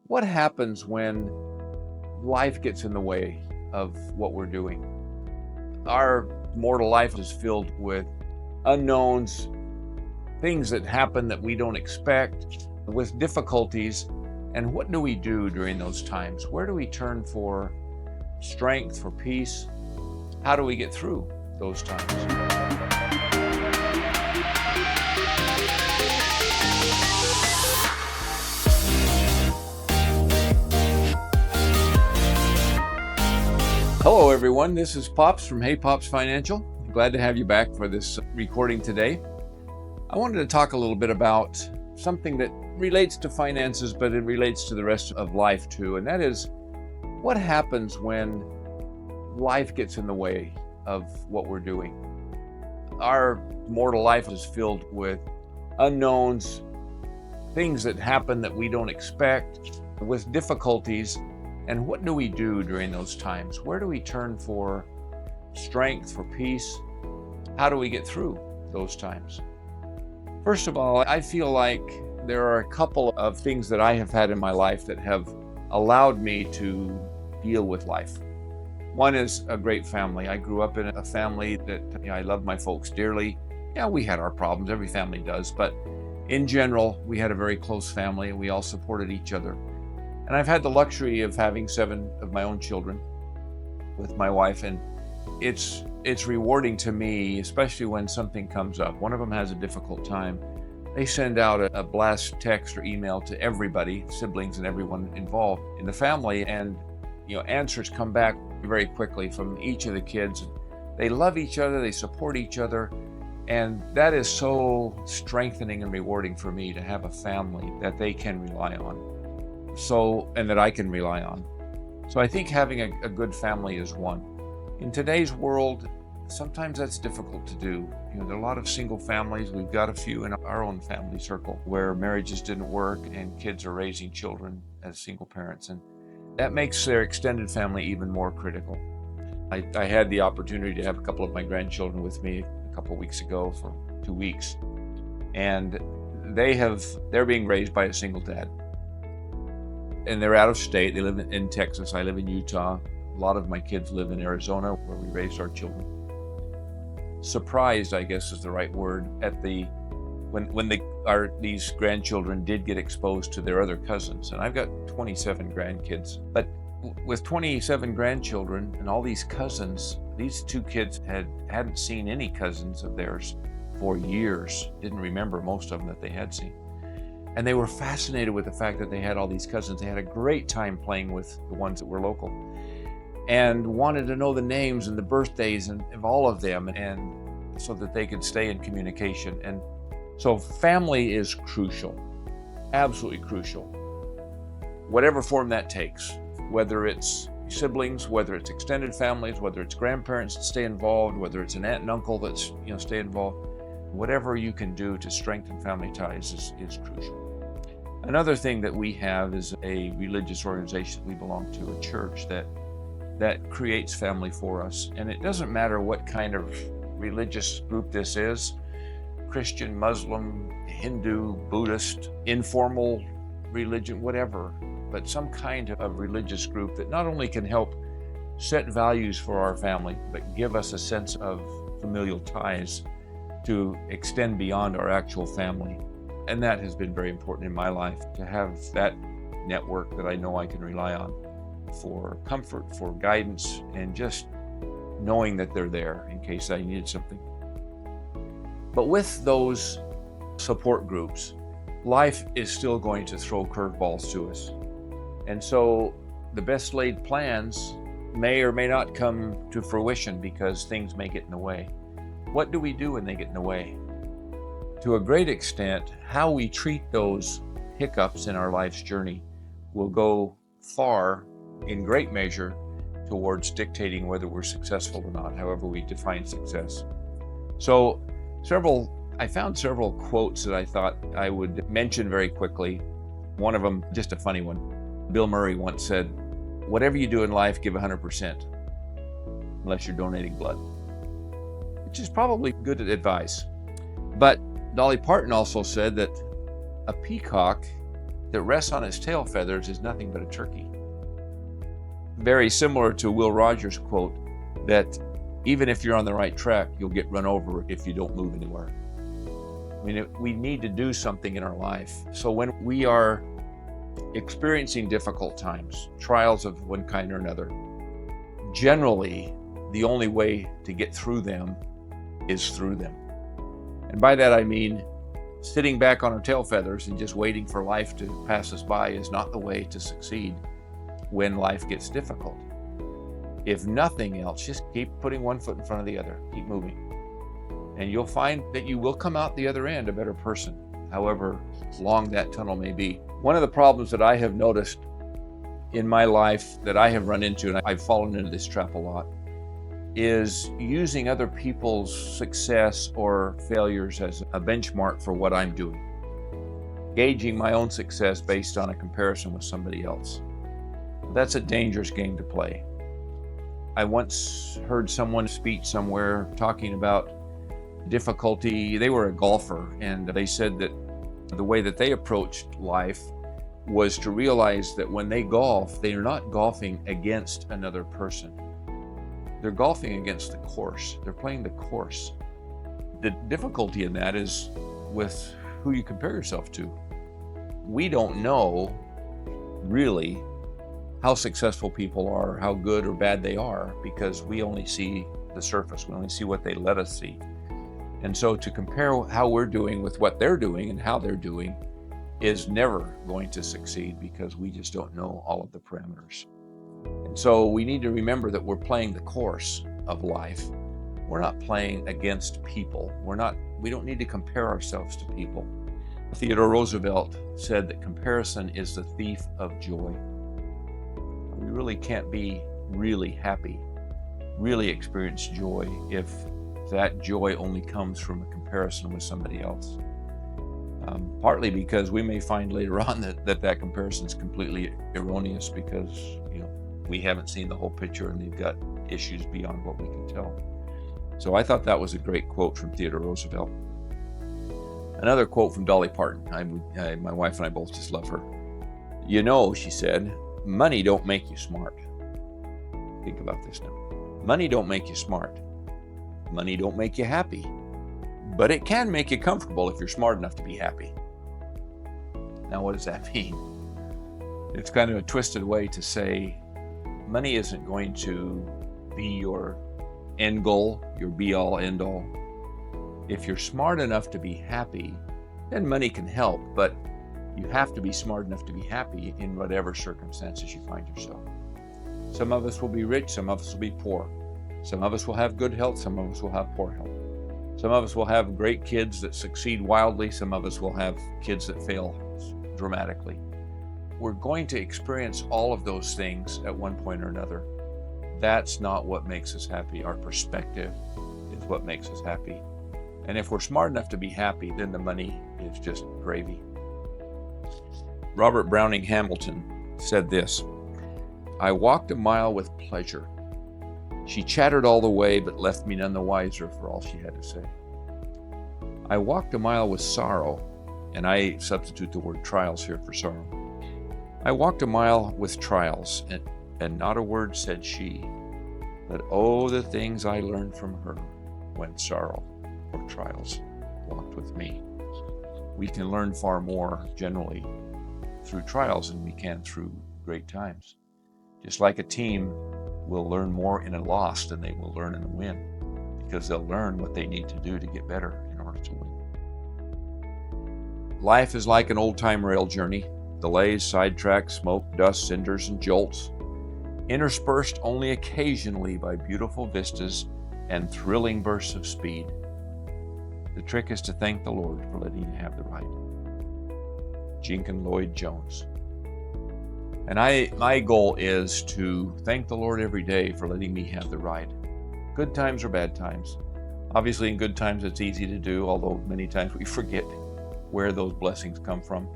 What happens when life gets in the way of what we're doing? Our mortal life is filled with unknowns, things that happen that we don't expect, with difficulties. And what do we do during those times? Where do we turn for strength, for peace? How do we get through those times? Hello, everyone. This is Pops from Hey Pops Financial. Glad to have you back for this recording today. I wanted to talk a little bit about something that relates to finances, but it relates to the rest of life too, and that is what happens when life gets in the way of what we're doing. Our mortal life is filled with unknowns, things that happen that we don't expect, with difficulties. And what do we do during those times? Where do we turn for strength, for peace? How do we get through those times? First of all, I feel like there are a couple of things that I have had in my life that have allowed me to deal with life. One is a great family. I grew up in a family that I love my folks dearly. Yeah, we had our problems, every family does, but in general, we had a very close family and we all supported each other. And I've had the luxury of having 7 of my own children with my wife, and it's rewarding to me, especially when something comes up. One of them has a difficult time. They send out a blast text or email to everybody, siblings and everyone involved in the family, and answers come back very quickly from each of the kids. They love each other, they support each other, and that is so strengthening and rewarding for me to have a family that they can rely on. And that I can rely on. So I think having a good family is one. In today's world, sometimes that's difficult to do. There are a lot of single families. We've got a few in our own family circle where marriages didn't work and kids are raising children as single parents. And that makes their extended family even more critical. I had the opportunity to have a couple of my grandchildren with me a couple of weeks ago for 2 weeks. And they're being raised by a single dad. And they're out of state. They live in Texas. I live in Utah. A lot of my kids live in Arizona, where we raised our children. Surprised, I guess is the right word, at when these grandchildren did get exposed to their other cousins. And I've got 27 grandkids. But with 27 grandchildren and all these cousins, these 2 kids hadn't seen any cousins of theirs for years. Didn't remember most of them that they had seen. And they were fascinated with the fact that they had all these cousins. They had a great time playing with the ones that were local and wanted to know the names and the birthdays and of all of them, and so that they could stay in communication. And so family is crucial, absolutely crucial, whatever form that takes, whether it's siblings, whether it's extended families, whether it's grandparents that stay involved, whether it's an aunt and uncle that's stay involved. Whatever you can do to strengthen family ties is crucial. Another thing that we have is a religious organization we belong to, a church that creates family for us. And it doesn't matter what kind of religious group this is, Christian, Muslim, Hindu, Buddhist, informal religion, whatever, but some kind of religious group that not only can help set values for our family, but give us a sense of familial ties to extend beyond our actual family. And that has been very important in my life, to have that network that I know I can rely on for comfort, for guidance, and just knowing that they're there in case I needed something. But with those support groups, life is still going to throw curveballs to us. And so the best laid plans may or may not come to fruition because things may get in the way. What do we do when they get in the way? To a great extent, how we treat those hiccups in our life's journey will go far, in great measure, towards dictating whether we're successful or not, however we define success. So I found several quotes that I thought I would mention very quickly. One of them, just a funny one. Bill Murray once said, "Whatever you do in life, give 100%, unless you're donating blood," which is probably good advice. But Dolly Parton also said that a peacock that rests on its tail feathers is nothing but a turkey. Very similar to Will Rogers' quote that even if you're on the right track, you'll get run over if you don't move anywhere. I mean, we need to do something in our life. So when we are experiencing difficult times, trials of one kind or another, generally, the only way to get through them is through them. And by that I mean, sitting back on our tail feathers and just waiting for life to pass us by is not the way to succeed when life gets difficult. If nothing else, just keep putting one foot in front of the other, keep moving. And you'll find that you will come out the other end a better person, however long that tunnel may be. One of the problems that I have noticed in my life that I have run into, and I've fallen into this trap a lot, is using other people's success or failures as a benchmark for what I'm doing. Gauging my own success based on a comparison with somebody else. That's a dangerous game to play. I once heard someone speak somewhere talking about difficulty. They were a golfer, and they said that the way that they approached life was to realize that when they golf, they are not golfing against another person. They're golfing against the course. They're playing the course. The difficulty in that is with who you compare yourself to. We don't know really how successful people are, how good or bad they are, because we only see the surface. We only see what they let us see. And so to compare how we're doing with what they're doing and how they're doing is never going to succeed, because we just don't know all of the parameters. And so we need to remember that we're playing the course of life. We're not playing against people. We don't need to compare ourselves to people. Theodore Roosevelt said that comparison is the thief of joy. We really can't be really happy, really experience joy if that joy only comes from a comparison with somebody else. Partly because we may find later on that comparison is completely erroneous, because we haven't seen the whole picture and they've got issues beyond what we can tell. So I thought that was a great quote from Theodore Roosevelt. Another quote from Dolly Parton. My wife and I both just love her. She said, money don't make you smart. Think about this now. Money don't make you smart. Money don't make you happy. But it can make you comfortable if you're smart enough to be happy. Now, what does that mean? It's kind of a twisted way to say money isn't going to be your end goal, your be-all, end-all. If you're smart enough to be happy, then money can help, but you have to be smart enough to be happy in whatever circumstances you find yourself. Some of us will be rich, some of us will be poor. Some of us will have good health, some of us will have poor health. Some of us will have great kids that succeed wildly, some of us will have kids that fail dramatically. We're going to experience all of those things at one point or another. That's not what makes us happy. Our perspective is what makes us happy. And if we're smart enough to be happy, then the money is just gravy. Robert Browning Hamilton said this, I walked a mile with pleasure. She chattered all the way, but left me none the wiser for all she had to say. I walked a mile with sorrow, and I substitute the word trials here for sorrow. I walked a mile with trials, and not a word said she, but oh, the things I learned from her when sorrow or trials walked with me. We can learn far more generally through trials than we can through great times. Just like a team will learn more in a loss than they will learn in a win, because they'll learn what they need to do to get better in order to win. Life is like an old-time rail journey. Delays, sidetracks, smoke, dust, cinders, and jolts, interspersed only occasionally by beautiful vistas and thrilling bursts of speed. The trick is to thank the Lord for letting you have the ride. Jenkins Lloyd Jones. And my goal is to thank the Lord every day for letting me have the ride. Good times or bad times. Obviously in good times it's easy to do, although many times we forget where those blessings come from.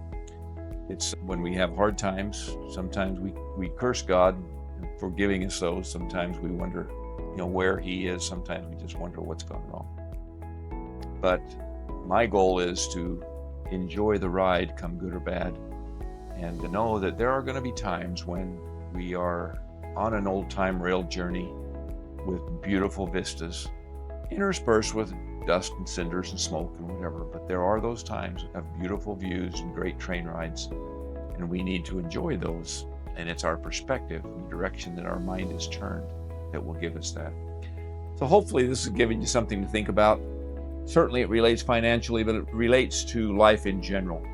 It's when we have hard times, sometimes we curse God for giving us those. Sometimes we wonder, where He is. Sometimes we just wonder what's gone wrong. But my goal is to enjoy the ride, come good or bad, and to know that there are going to be times when we are on an old-time rail journey with beautiful vistas, interspersed with dust and cinders and smoke and whatever. But there are those times of beautiful views and great train rides, and we need to enjoy those. And it's our perspective and the direction that our mind is turned that will give us that. So hopefully this is giving you something to think about. Certainly it relates financially, but it relates to life in general.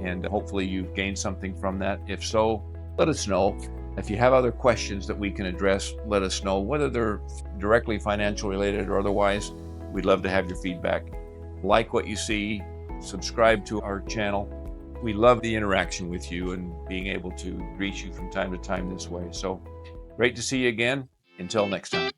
And hopefully you've gained something from that. If so, let us know. If you have other questions that we can address, let us know, whether they're directly financial related or otherwise. We'd love to have your feedback. Like what you see, subscribe to our channel. We love the interaction with you and being able to reach you from time to time this way. So great to see you again. Until next time.